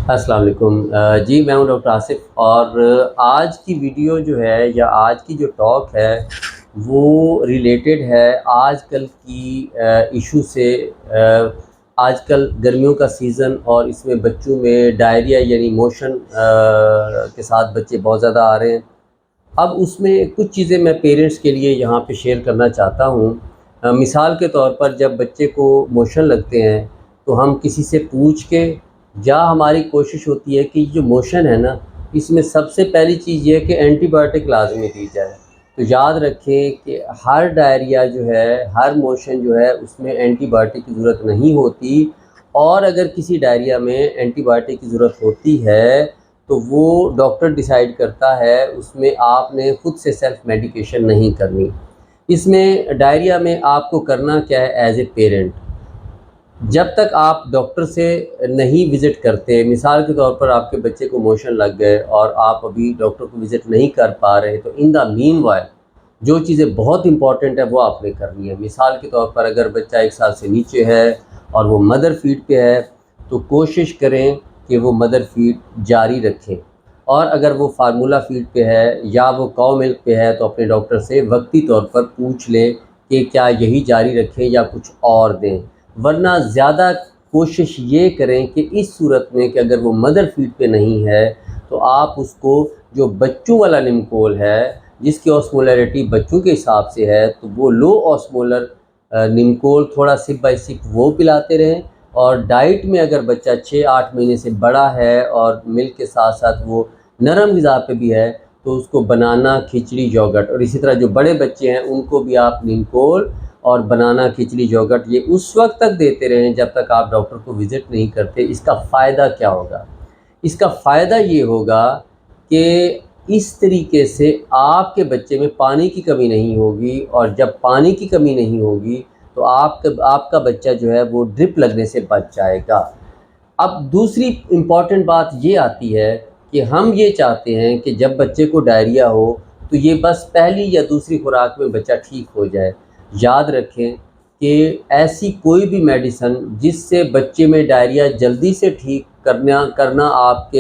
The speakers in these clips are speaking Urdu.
السلام علیکم جی میں ہوں ڈاکٹر آصف، اور آج کی ویڈیو جو ہے یا آج کی جو ٹاک ہے وہ ریلیٹڈ ہے آج کل کی ایشو سے۔ آج کل گرمیوں کا سیزن اور اس میں بچوں میں ڈائریا یعنی موشن کے ساتھ بچے بہت زیادہ آ رہے ہیں۔ اب اس میں کچھ چیزیں میں پیرنٹس کے لیے یہاں پہ شیئر کرنا چاہتا ہوں۔ مثال کے طور پر جب بچے کو موشن لگتے ہیں تو ہم کسی سے پوچھ کے یا ہماری کوشش ہوتی ہے کہ جو موشن ہے نا، اس میں سب سے پہلی چیز یہ ہے کہ اینٹی بائیوٹک لازمی دی جائے۔ تو یاد رکھیں کہ ہر ڈائریا جو ہے، ہر موشن جو ہے، اس میں اینٹی بائیوٹک کی ضرورت نہیں ہوتی، اور اگر کسی ڈائریا میں اینٹی بائیوٹک کی ضرورت ہوتی ہے تو وہ ڈاکٹر ڈیسائیڈ کرتا ہے، اس میں آپ نے خود سے سیلف میڈیکیشن نہیں کرنی۔ اس میں ڈائریا میں آپ کو کرنا کیا ہے ایز اے پیرنٹ، جب تک آپ ڈاکٹر سے نہیں وزٹ کرتے، مثال کے طور پر آپ کے بچے کو موشن لگ گئے اور آپ ابھی ڈاکٹر کو وزٹ نہیں کر پا رہے، تو ان دا مین وائل جو چیزیں بہت امپورٹنٹ ہے وہ آپ نے کرنی ہے۔ مثال کے طور پر اگر بچہ 1 سال سے نیچے ہے اور وہ مدر فیڈ پہ ہے تو کوشش کریں کہ وہ مدر فیڈ جاری رکھیں، اور اگر وہ فارمولا فیڈ پہ ہے یا وہ کاؤ ملک پہ ہے تو اپنے ڈاکٹر سے وقتی طور پر پوچھ لیں کہ کیا یہی جاری رکھیں یا کچھ اور دیں۔ ورنہ زیادہ کوشش یہ کریں کہ اس صورت میں کہ اگر وہ مدر فیڈ پہ نہیں ہے تو آپ اس کو جو بچوں والا نمکول ہے، جس کی آسمولیرٹی بچوں کے حساب سے ہے، تو وہ لو آسمولر نمکول تھوڑا سپ بائی سپ وہ پلاتے رہیں۔ اور ڈائٹ میں اگر بچہ 6-8 مہینے سے بڑا ہے اور ملک کے ساتھ ساتھ وہ نرم غذا پہ بھی ہے تو اس کو بنانا، کھچڑی، یوگرٹ، اور اسی طرح جو بڑے بچے ہیں ان کو بھی آپ نمکول اور بنانا، کھچڑی، یوگرٹ یہ اس وقت تک دیتے رہیں جب تک آپ ڈاکٹر کو وزٹ نہیں کرتے۔ اس کا فائدہ کیا ہوگا؟ اس کا فائدہ یہ ہوگا کہ اس طریقے سے آپ کے بچے میں پانی کی کمی نہیں ہوگی، اور جب پانی کی کمی نہیں ہوگی تو آپ کا بچہ جو ہے وہ ڈرپ لگنے سے بچ جائے گا۔ اب دوسری امپورٹنٹ بات یہ آتی ہے کہ ہم یہ چاہتے ہیں کہ جب بچے کو ڈائریا ہو تو یہ بس پہلی یا دوسری خوراک میں بچہ ٹھیک ہو جائے۔ یاد رکھیں کہ ایسی کوئی بھی میڈیسن جس سے بچے میں ڈائریا جلدی سے ٹھیک کرنا آپ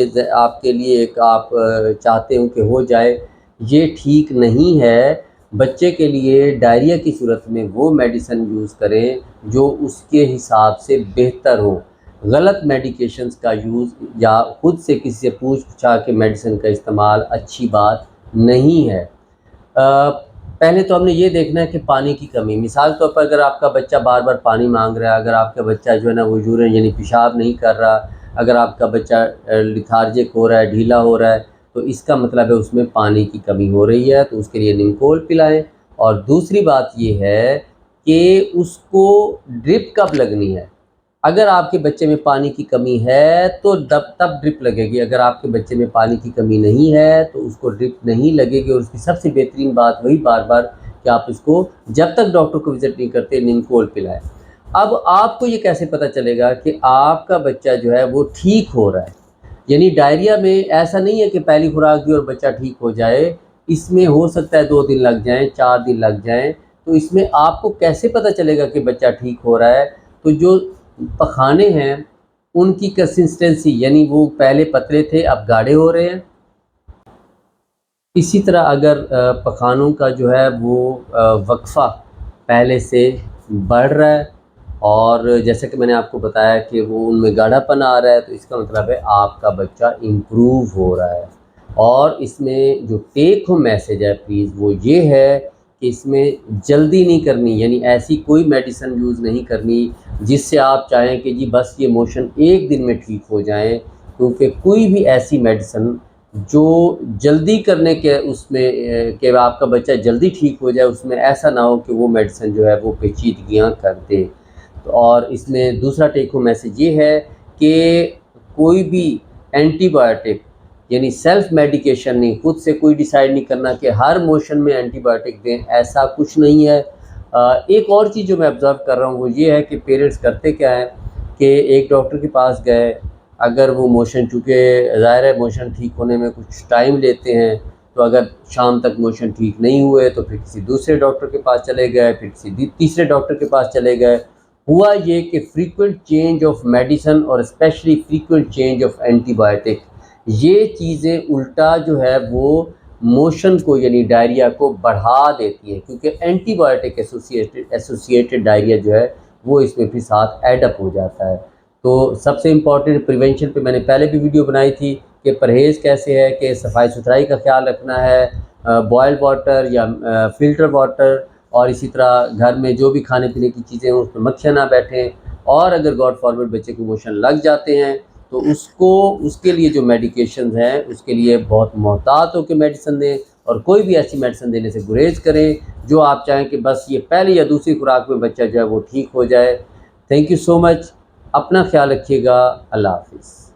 کے لیے ایک آپ چاہتے ہو کہ ہو جائے، یہ ٹھیک نہیں ہے۔ بچے کے لیے ڈائریا کی صورت میں وہ میڈیسن یوز کریں جو اس کے حساب سے بہتر ہو۔ غلط میڈیکیشنز کا یوز یا خود سے کسی سے پوچھا کے میڈیسن کا استعمال اچھی بات نہیں ہے۔ پہلے تو ہم نے یہ دیکھنا ہے کہ پانی کی کمی، مثال طور پر اگر آپ کا بچہ بار بار پانی مانگ رہا ہے، اگر آپ کا بچہ جو ہے نا وہ یورین یعنی پیشاب نہیں کر رہا، اگر آپ کا بچہ لیتھارجک ہو رہا ہے، ڈھیلا ہو رہا ہے، تو اس کا مطلب ہے اس میں پانی کی کمی ہو رہی ہے، تو اس کے لیے نمکول پلائیں۔ اور دوسری بات یہ ہے کہ اس کو ڈرپ کب لگنی ہے۔ اگر آپ کے بچے میں پانی کی کمی ہے تو تب ڈرپ لگے گی، اگر آپ کے بچے میں پانی کی کمی نہیں ہے تو اس کو ڈرپ نہیں لگے گی۔ اور اس کی سب سے بہترین بات وہی بار بار کہ آپ اس کو جب تک ڈاکٹر کو وزٹ نہیں کرتے نمکول پلائیں۔ اب آپ کو یہ کیسے پتہ چلے گا کہ آپ کا بچہ جو ہے وہ ٹھیک ہو رہا ہے؟ یعنی ڈائریا میں ایسا نہیں ہے کہ پہلی خوراک دی اور بچہ ٹھیک ہو جائے، اس میں ہو سکتا ہے 2 دن لگ جائیں، 4 دن لگ جائیں۔ تو اس میں آپ کو کیسے پتہ چلے گا کہ بچہ ٹھیک ہو رہا ہے؟ تو جو پخانے ہیں ان کی کنسسٹنسی، یعنی وہ پہلے پتلے تھے اب گاڑھے ہو رہے ہیں۔ اسی طرح اگر پخانوں کا جو ہے وہ وقفہ پہلے سے بڑھ رہا ہے، اور جیسے کہ میں نے آپ کو بتایا کہ وہ ان میں گاڑھا پن آ رہا ہے، تو اس کا مطلب ہے آپ کا بچہ امپروو ہو رہا ہے۔ اور اس میں جو ٹیک ہوم میسج ہے پلیز وہ یہ ہے کہ اس میں جلدی نہیں کرنی، یعنی ایسی کوئی میڈیسن یوز نہیں کرنی جس سے آپ چاہیں کہ جی بس یہ موشن 1 دن میں ٹھیک ہو جائیں، کیونکہ کوئی بھی ایسی میڈیسن جو جلدی کرنے کے اس میں کہ آپ کا بچہ جلدی ٹھیک ہو جائے، اس میں ایسا نہ ہو کہ وہ میڈیسن جو ہے وہ پیچیدگیاں کر دے۔ اور اس میں دوسرا ٹیک ہوم میسج یہ ہے کہ کوئی بھی اینٹی بائیوٹک یعنی سیلف میڈیکیشن نہیں، خود سے کوئی ڈیسائیڈ نہیں کرنا کہ ہر موشن میں اینٹی بائیوٹک دیں، ایسا کچھ نہیں ہے۔ ایک اور چیز جو میں آبزرو کر رہا ہوں وہ یہ ہے کہ پیرنٹس کرتے کیا ہیں کہ ایک ڈاکٹر کے پاس گئے، اگر وہ موشن، چونکہ ظاہر ہے موشن ٹھیک ہونے میں کچھ ٹائم لیتے ہیں، تو اگر شام تک موشن ٹھیک نہیں ہوئے تو پھر کسی دوسرے ڈاکٹر کے پاس چلے گئے، پھر کسی تیسرے ڈاکٹر کے پاس چلے گئے۔ ہوا یہ کہ فریکوینٹ چینج آف میڈیسن اور especially frequent change of antibiotic, یہ چیزیں الٹا جو ہے وہ موشن کو یعنی ڈائریا کو بڑھا دیتی ہیں، کیونکہ اینٹی بایوٹک ایسوسیٹڈ ڈائریا جو ہے وہ اس میں پھر ساتھ ایڈ اپ ہو جاتا ہے۔ تو سب سے امپورٹنٹ پریونشن پہ میں نے پہلے بھی ویڈیو بنائی تھی کہ پرہیز کیسے ہے، کہ صفائی ستھرائی کا خیال رکھنا ہے، بوائل واٹر یا فلٹر واٹر، اور اسی طرح گھر میں جو بھی کھانے پینے کی چیزیں ہیں اس میں مکھیاں نہ بیٹھیں، اور اگر گاڈ فارورڈ بچے کو موشن لگ جاتے ہیں تو اس کے لیے جو میڈیکیشنز ہیں اس کے لیے بہت محتاط ہو کے میڈیسن دیں، اور کوئی بھی ایسی میڈیسن دینے سے گریز کریں جو آپ چاہیں کہ بس یہ پہلی یا دوسری خوراک میں بچہ جو ہے وہ ٹھیک ہو جائے۔ تھینک یو سو مچ، اپنا خیال رکھیے گا، اللہ حافظ۔